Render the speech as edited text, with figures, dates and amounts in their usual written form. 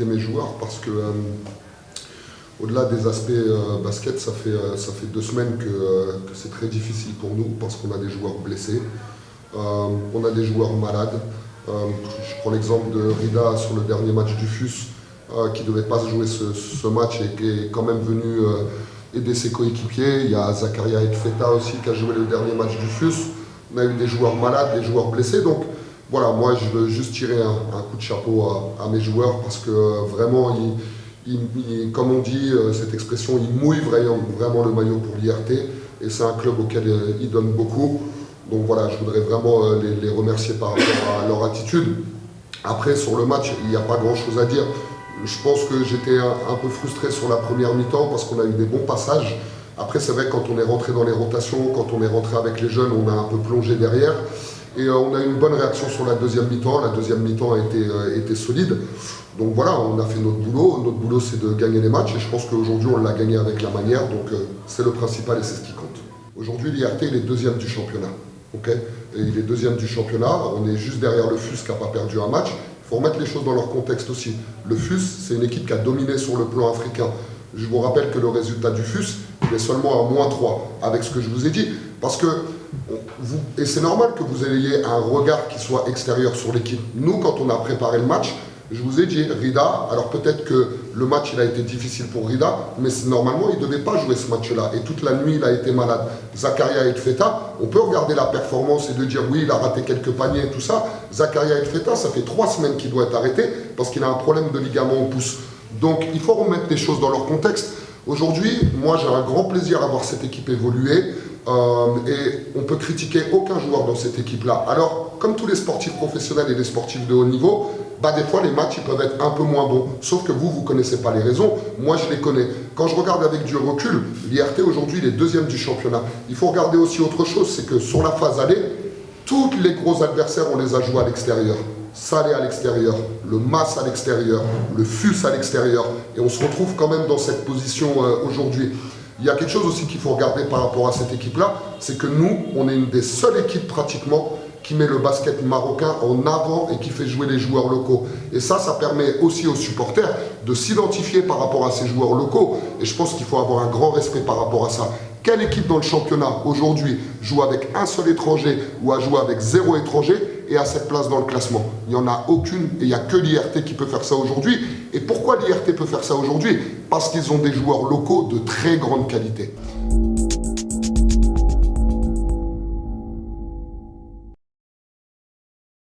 féliciter mes joueurs parce que au-delà des aspects basket, ça fait 2 semaines que c'est très difficile pour nous parce qu'on a des joueurs blessés, on a des joueurs malades. Je prends l'exemple de Rida sur le dernier match du FUS qui ne devait pas jouer ce match et qui est quand même venu aider ses coéquipiers. Il y a Zakaria Etfeta aussi qui a joué le dernier match du FUS. On a eu des joueurs malades, des joueurs blessés. Donc voilà, moi je veux juste tirer un coup de chapeau à mes joueurs parce que vraiment, comme on dit cette expression, ils mouillent vraiment le maillot pour l'IRT et c'est un club auquel ils donnent beaucoup. Donc voilà, je voudrais vraiment les remercier par rapport à leur attitude. Après, sur le match, il n'y a pas grand-chose à dire. Je pense que j'étais un peu frustré sur la première mi-temps parce qu'on a eu des bons passages. Après, c'est vrai que quand on est rentré dans les rotations, quand on est rentré avec les jeunes, on a un peu plongé derrière. Et on a eu une bonne réaction sur la deuxième mi-temps. La deuxième mi-temps a été solide. Donc voilà, on a fait notre boulot. Notre boulot, c'est de gagner les matchs. Et je pense qu'aujourd'hui, on l'a gagné avec la manière. Donc c'est le principal et c'est ce qui compte. Aujourd'hui, l'IRT, il est deuxième du championnat. Okay, et il est deuxième du championnat. On est juste derrière le FUS qui n'a pas perdu un match. Il faut remettre les choses dans leur contexte aussi. Le FUS, c'est une équipe qui a dominé sur le plan africain. Je vous rappelle que le résultat du FUS, il est seulement à -3 avec ce que je vous ai dit. Parce que, et c'est normal que vous ayez un regard qui soit extérieur sur l'équipe. Nous, quand on a préparé le match, je vous ai dit, Rida, alors peut-être que le match il a été difficile pour Rida, mais normalement il ne devait pas jouer ce match-là. Et toute la nuit il a été malade. Zakaria Etfeta, on peut regarder la performance et de dire oui, il a raté quelques paniers et tout ça. Zakaria Etfeta, ça fait 3 semaines qu'il doit être arrêté parce qu'il a un problème de ligament au pouce. Donc il faut remettre les choses dans leur contexte. Aujourd'hui, moi j'ai un grand plaisir à voir cette équipe évoluer. Et on peut critiquer aucun joueur dans cette équipe-là. Alors, comme tous les sportifs professionnels et les sportifs de haut niveau, des fois les matchs ils peuvent être un peu moins bons. Sauf que vous ne connaissez pas les raisons. Moi, je les connais. Quand je regarde avec du recul, l'IRT aujourd'hui, il est deuxième du championnat. Il faut regarder aussi autre chose, c'est que sur la phase aller, tous les gros adversaires, on les a joués à l'extérieur. Salé à l'extérieur, le MAS à l'extérieur, le FUS à l'extérieur. Et on se retrouve quand même dans cette position aujourd'hui. Il y a quelque chose aussi qu'il faut regarder par rapport à cette équipe-là, c'est que nous, on est une des seules équipes pratiquement qui met le basket marocain en avant et qui fait jouer les joueurs locaux. Et ça permet aussi aux supporters de s'identifier par rapport à ces joueurs locaux. Et je pense qu'il faut avoir un grand respect par rapport à ça. Quelle équipe dans le championnat aujourd'hui joue avec un seul étranger ou a joué avec 0 étranger et a cette place dans le classement? Il n'y en a aucune et il n'y a que l'IRT qui peut faire ça aujourd'hui. Et pourquoi l'IRT peut faire ça aujourd'hui? Parce qu'ils ont des joueurs locaux de très grande qualité.